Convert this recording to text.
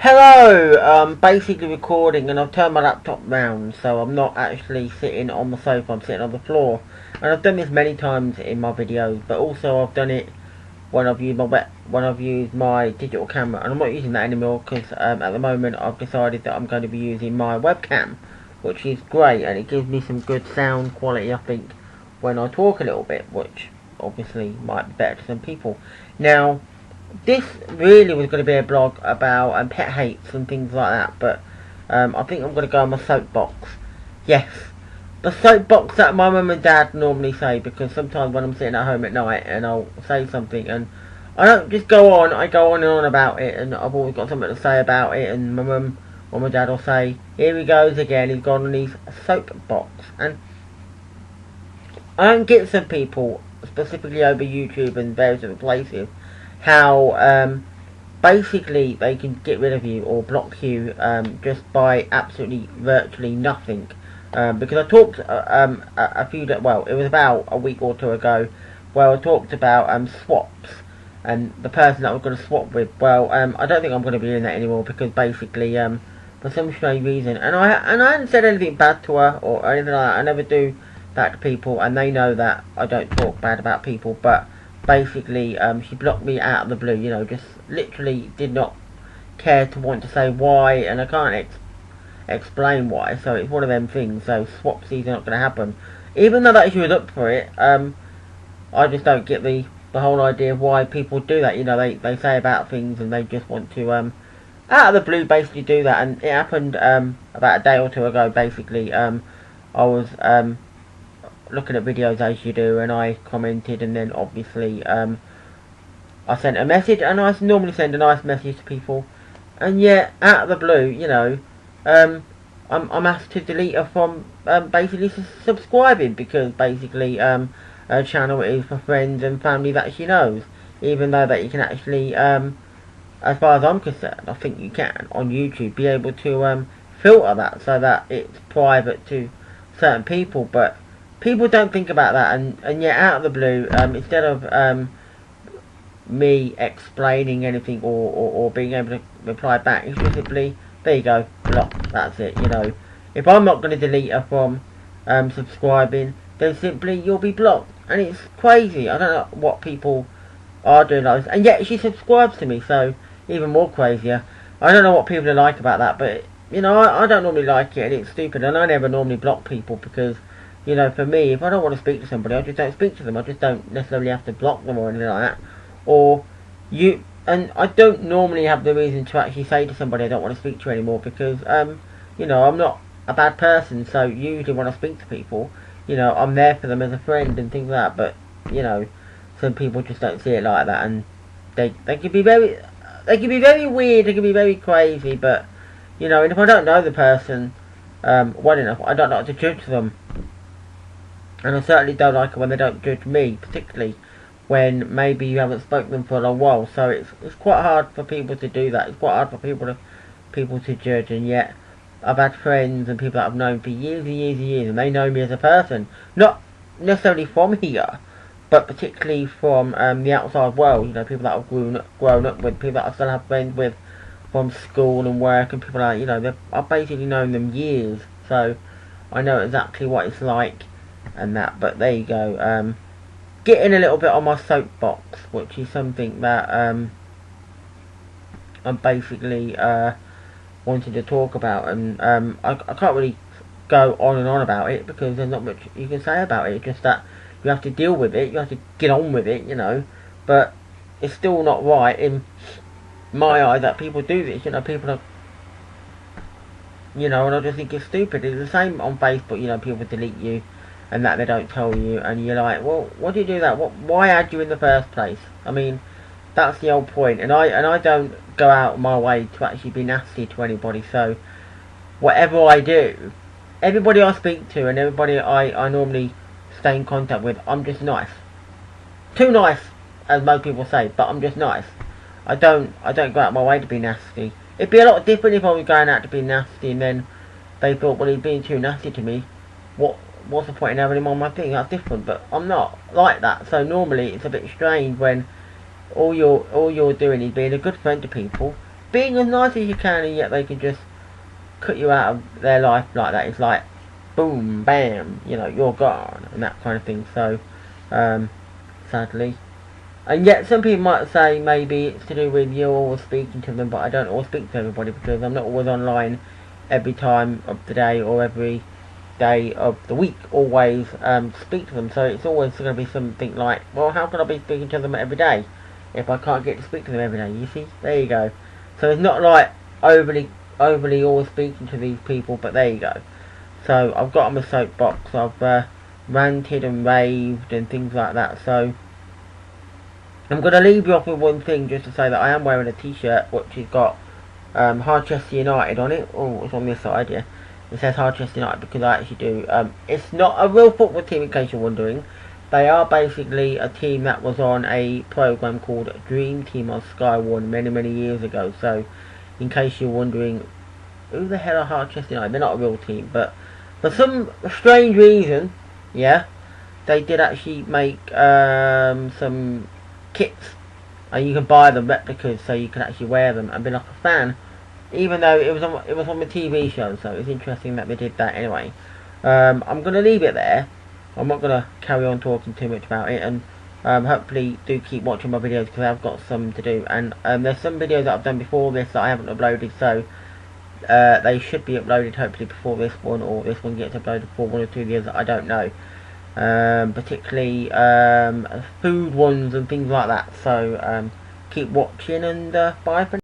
Hello, basically recording and I've turned my laptop round so I'm not actually sitting on the sofa, I'm sitting on the floor. And I've done this many times in my videos, but also I've done it when I've used my digital camera, and I'm not using that anymore because at the moment I've decided that I'm going to be using my webcam, which is great and it gives me some good sound quality I think when I talk a little bit, which obviously might be better to some people. Now, this really was going to be a blog about pet hates and things like that, but I think I'm going to go on my soapbox. Yes, the soapbox that my mum and dad normally say, because sometimes when I'm sitting at home at night and I'll say something and I don't just go on, I go on and on about it, and I've always got something to say about it, and my mum or my dad will say, here he goes again, he's gone on his soapbox. And I don't get some people, specifically over YouTube and various other places, how basically they can get rid of you or block you just by absolutely virtually nothing. Because I talked it was about a week or two ago, where I talked about swaps and the person that I was going to swap with. Well, I don't think I'm going to be doing that anymore because basically for some strange reason, and I hadn't said anything bad to her or anything like that. I never do that to people, and they know that I don't talk bad about people, but basically she blocked me out of the blue, just literally did not care to want to say why, and I can't explain why, so it's one of them things. So swapsies are not going to happen, even though that she was up for it. I just don't get the whole idea of why people do that. They say about things and they just want to out of the blue basically do that, and it happened about a day or two ago. Basically I was looking at videos as you do, and I commented, and then obviously I sent a message, and I normally send a nice message to people, and yet out of the blue, I'm asked to delete her from basically subscribing, because basically her channel is for friends and family that she knows, even though that you can actually, as far as I'm concerned, I think you can on YouTube be able to filter that so that it's private to certain people, but people don't think about that, and yet out of the blue, instead of me explaining anything or being able to reply back, it's just simply, there you go, block, that's it. If I'm not going to delete her from subscribing, then simply you'll be blocked, and it's crazy. I don't know what people are doing like this, and yet she subscribes to me, so even more crazier. I don't know what people are like about that, but I don't normally like it, and it's stupid, and I never normally block people because, for me, if I don't want to speak to somebody, I just don't speak to them. I just don't necessarily have to block them or anything like that. And I don't normally have the reason to actually say to somebody I don't want to speak to you anymore, because, I'm not a bad person, so usually when I speak to people, I'm there for them as a friend and things like that, but, some people just don't see it like that, and they can be very, weird, they can be very crazy, but, and if I don't know the person well enough, I don't like to judge them. And I certainly don't like it when they don't judge me, particularly when maybe you haven't spoken to them for a long while. So it's quite hard for people to do that. It's quite hard for people to judge, and yet I've had friends and people that I've known for years and years and years, and they know me as a person, not necessarily from here, but particularly from the outside world. People that I've grown up with, people that I still have friends with from school and work, and people like I've basically known them years, so I know exactly what it's like and that. But there you go. Getting a little bit on my soapbox, which is something that I'm basically wanted to talk about, and I can't really go on and on about it because there's not much you can say about it. It's just that you have to deal with it, you have to get on with it, but it's still not right in my eye that people do this. People are, and I just think it's stupid. It's the same on Facebook. People delete you and that they don't tell you, and you're like, well, why do you do that? Why add you in the first place? I mean, that's the whole point. And I don't go out of my way to actually be nasty to anybody. So whatever I do, everybody I speak to and everybody I normally stay in contact with, I'm just nice. Too nice, as most people say, but I'm just nice. I don't go out of my way to be nasty. It'd be a lot different if I was going out to be nasty and then they thought, well, he's being too nasty to me. What's the point in having him on my thing? That's different, but I'm not like that. So normally it's a bit strange when all you're doing is being a good friend to people, being as nice as you can, and yet they can just cut you out of their life like that. It's like boom, bam, you know, you're gone, and that kind of thing. So, sadly. And yet some people might say maybe it's to do with you always speaking to them, but I don't always speak to everybody because I'm not always online every time of the day or every day of the week, always speak to them. So it's always going to be something like, well, how can I be speaking to them every day if I can't get to speak to them every day? You see, there you go. So it's not like overly always speaking to these people, but there you go. So I've got on my soapbox, I've ranted and raved and things like that. So I'm going to leave you off with one thing, just to say that I am wearing a t-shirt which has got Harchester United on it. Oh, it's on this side, yeah. It says Harchester United because I actually do. It's not a real football team, in case you're wondering. They are basically a team that was on a program called Dream Team on Sky One many years ago. So, in case you're wondering, who the hell are Harchester United? They're not a real team, but for some strange reason, yeah, they did actually make some kits, and you can buy the replicas so you can actually wear them and be like a fan, even though it was on the TV show. So it's interesting that they did that. Anyway, I'm gonna leave it there. I'm not gonna carry on talking too much about it, and hopefully do keep watching my videos because I've got some to do, and there's some videos that I've done before this that I haven't uploaded, so they should be uploaded hopefully before this one, or this one gets uploaded for 1 or 2 years, I don't know. Particularly food ones and things like that. So keep watching, and bye for now.